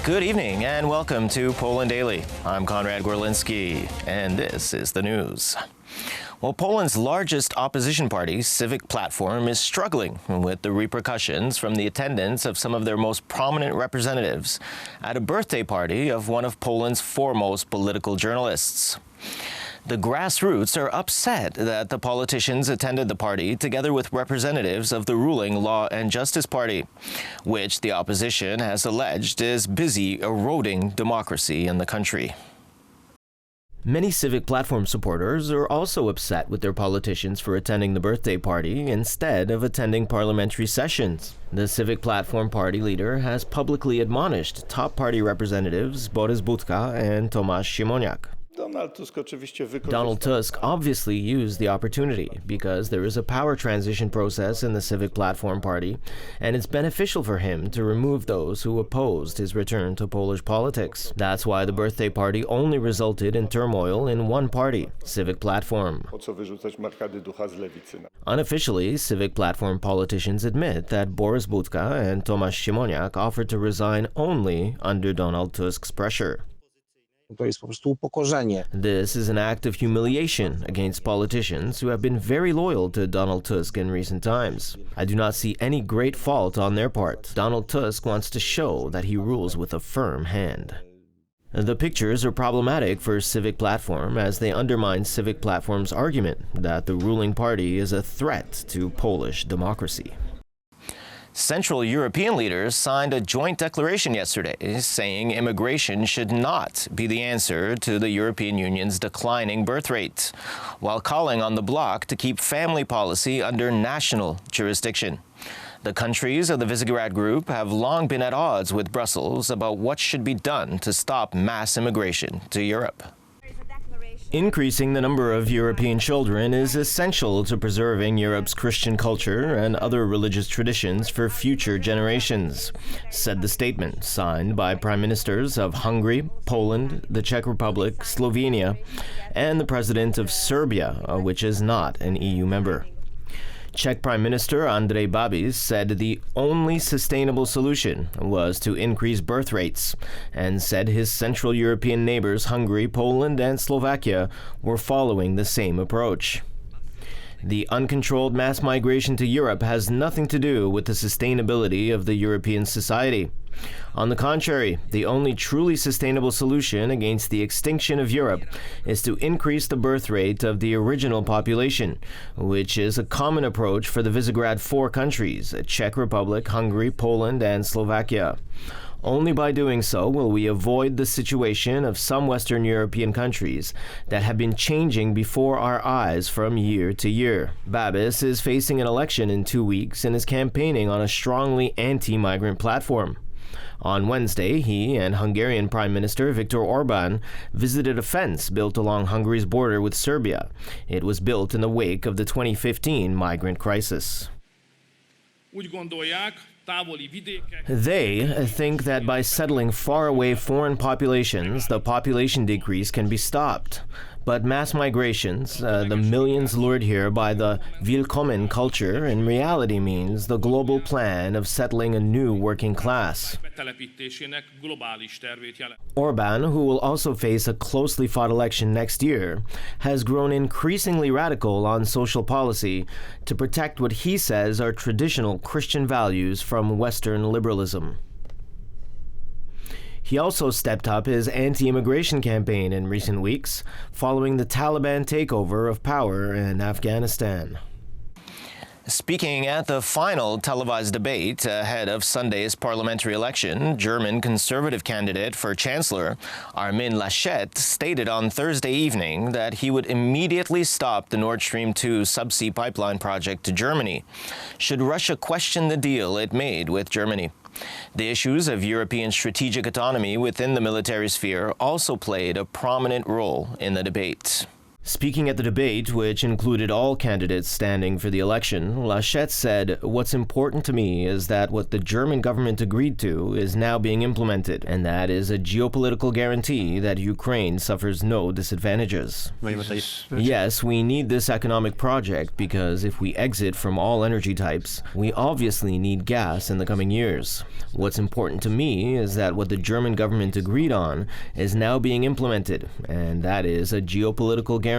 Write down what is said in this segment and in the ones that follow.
Good evening and welcome to Poland Daily. I'm KONRAD GORLINSKI, and this is the news. Well, Poland's largest opposition party, Civic Platform, is struggling with the repercussions from the attendance of some of their most prominent representatives at a birthday party of one of Poland's foremost political journalists. The grassroots are upset that the politicians attended the party together with representatives of the ruling Law and Justice Party, which the opposition has alleged is busy eroding democracy in the country. Many Civic Platform supporters are also upset with their politicians for attending the birthday party instead of attending parliamentary sessions. The Civic Platform party leader has publicly admonished top party representatives Borys Budka and Tomasz Siemoniak. Donald Tusk obviously used the opportunity because there is a power transition process in the Civic Platform party, and it's beneficial for him to remove those who opposed his return to Polish politics. That's why the birthday party only resulted in turmoil in one party, Civic Platform. Unofficially, Civic Platform politicians admit that Borys Budka and Tomasz Siemoniak offered to resign only under Donald Tusk's pressure. This is an act of humiliation against politicians who have been very loyal to Donald Tusk in recent times. I do not see any great fault on their part. Donald Tusk wants to show that he rules with a firm hand. The pictures are problematic for Civic Platform as they undermine Civic Platform's argument that the ruling party is a threat to Polish democracy. Central European leaders signed a joint declaration yesterday saying immigration should not be the answer to the European Union's declining birth rate, while calling on the bloc to keep family policy under national jurisdiction. The countries of the Visegrad Group have long been at odds with Brussels about what should be done to stop mass immigration to Europe. Increasing the number of European children is essential to preserving Europe's Christian culture and other religious traditions for future generations, said the statement signed by Prime Ministers of Hungary, Poland, the Czech Republic, Slovenia, and the President of Serbia, which is not an EU member. Czech Prime Minister Andrej Babis said the only sustainable solution was to increase birth rates, and said his Central European neighbours Hungary, Poland, and Slovakia were following the same approach. The uncontrolled mass migration to Europe has nothing to do with the sustainability of the European society. On the contrary, the only truly sustainable solution against the extinction of Europe is to increase the birth rate of the original population, which is a common approach for the Visegrad 4 countries, Czech Republic, Hungary, Poland, and Slovakia. Only by doing so will we avoid the situation of some Western European countries that have been changing before our eyes from year to year. Babis is facing an election in 2 weeks and is campaigning on a strongly anti-migrant platform. On Wednesday, he and Hungarian Prime Minister Viktor Orban visited a fence built along Hungary's border with Serbia. It was built in the wake of the 2015 migrant crisis. They think that by settling faraway foreign populations, the population decrease can be stopped. But mass migrations, the millions lured here by the Willkommen culture, in reality means the global plan of settling a new working class. Orban, who will also face a closely fought election next year, has grown increasingly radical on social policy to protect what he says are traditional Christian values from Western liberalism. He also stepped up his anti-immigration campaign in recent weeks, following the Taliban takeover of power in Afghanistan. Speaking at the final televised debate ahead of Sunday's parliamentary election, German conservative candidate for chancellor ARMIN LASCHET stated on Thursday evening that he would immediately stop the Nord Stream 2 subsea pipeline project to Germany, should Russia question the deal it made with Germany. The issues of European strategic autonomy within the military sphere also played a prominent role in the debate. Speaking at the debate, which included all candidates standing for the election, LASCHET said, "What's important to me is that what the German government agreed to is now being implemented, and that is a geopolitical guarantee that Ukraine suffers no disadvantages. Yes, we need this economic project because if we exit from all energy types, we obviously need gas in the coming years. What's important to me is that what the German government agreed on is now being implemented, and that is a geopolitical guarantee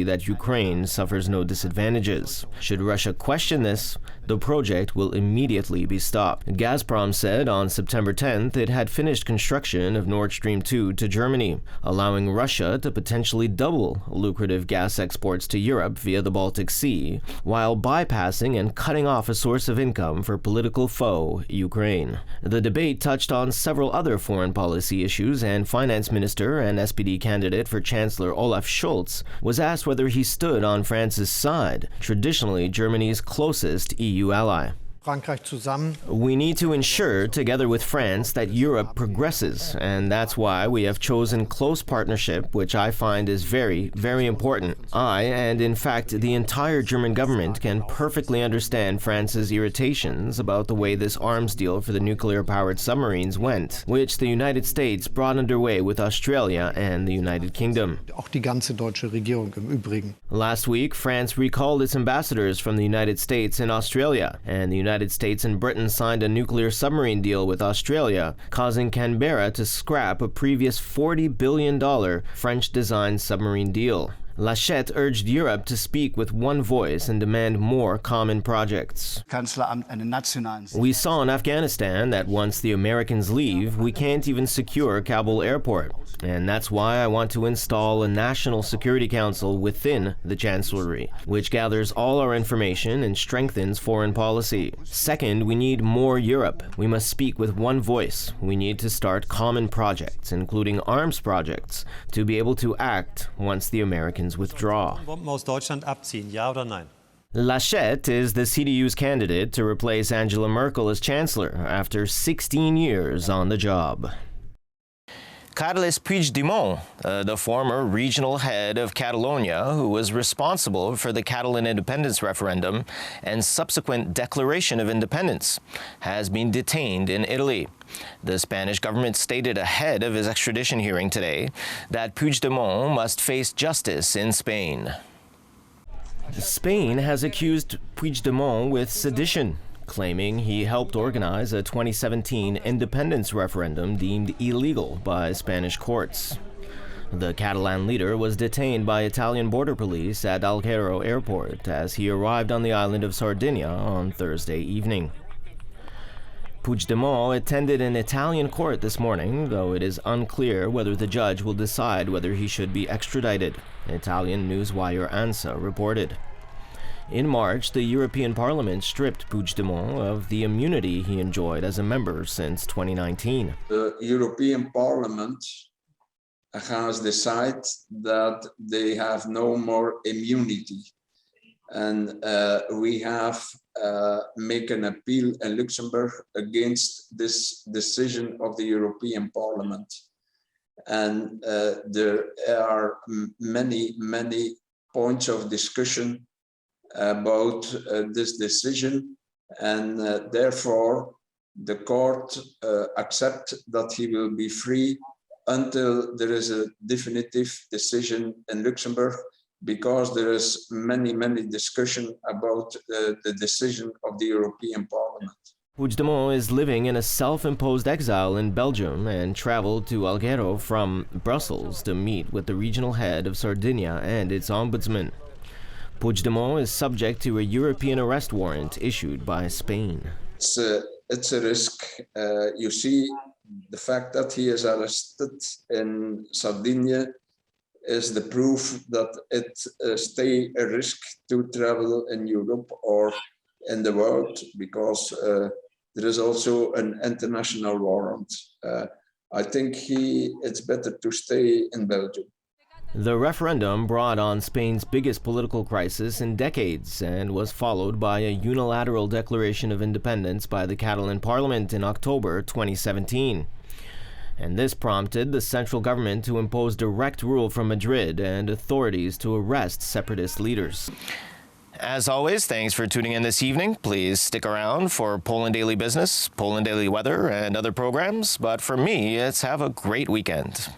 that Ukraine suffers no disadvantages. Should Russia question this, the project will immediately be stopped." Gazprom said on September 10th it had finished construction of Nord Stream 2 to Germany, allowing Russia to potentially double lucrative gas exports to Europe via the Baltic Sea, while bypassing and cutting off a source of income for political foe, Ukraine. The debate touched on several other foreign policy issues, and Finance Minister and SPD candidate for Chancellor Olaf Scholz was asked whether he stood on France's side, traditionally Germany's closest EU ally. "We need to ensure, together with France, that Europe progresses, and that's why we have chosen close partnership, which I find is very, very important. I, and in fact the entire German government, can perfectly understand France's irritations about the way this arms deal for the nuclear-powered submarines went, which the United States brought underway with Australia and the United Kingdom." Last week, France recalled its ambassadors from the United States and Australia, and the United States and Britain signed a nuclear submarine deal with Australia, causing Canberra to scrap a previous $40 billion French-designed submarine deal. LASCHET urged Europe to speak with one voice and demand more common projects. "We saw in Afghanistan that once the Americans leave, we can't even secure Kabul airport. And that's why I want to install a National Security Council within the Chancellery, which gathers all our information and strengthens foreign policy. Second, we need more Europe. We must speak with one voice. We need to start common projects, including arms projects, to be able to act once the Americans withdraw." LASCHET is the CDU's candidate to replace Angela Merkel as Chancellor after 16 years on the job. Carles Puigdemont, the former regional head of Catalonia, who was responsible for the Catalan independence referendum and subsequent declaration of independence, has been detained in Italy. The Spanish government stated ahead of his extradition hearing today that Puigdemont must face justice in Spain. Spain has accused Puigdemont with sedition, claiming he helped organize a 2017 independence referendum deemed illegal by Spanish courts. The Catalan leader was detained by Italian border police at Alghero airport as he arrived on the island of Sardinia on Thursday evening. Puigdemont attended an Italian court this morning, though it is unclear whether the judge will decide whether he should be extradited, Italian newswire ANSA reported. In March, the European Parliament stripped Puigdemont of the immunity he enjoyed as a member since 2019. The European Parliament has decided that they have no more immunity. And we have made an appeal in Luxembourg against this decision of the European Parliament. And there are many points of discussion about this decision, and therefore the court accepts that he will be free until there is a definitive decision in Luxembourg, because there is many discussion about the decision of the European Parliament. Puigdemont is living in a self-imposed exile in Belgium and traveled to Alghero from Brussels to meet with the regional head of Sardinia and its ombudsman. Puigdemont is subject to a European arrest warrant issued by Spain. It's a risk. You see, the fact that he is arrested in Sardinia is the proof that it stays a risk to travel in Europe or in the world, because there is also an international warrant. I think it's better to stay in Belgium. The referendum brought on Spain's biggest political crisis in decades and was followed by a unilateral declaration of independence by the Catalan parliament in October 2017. and this prompted the central government to impose direct rule from Madrid and authorities to arrest separatist leaders. As always, thanks for tuning in this evening. Please stick around for Poland Daily Business, Poland Daily Weather, and other programs. But for me, it's have a great weekend.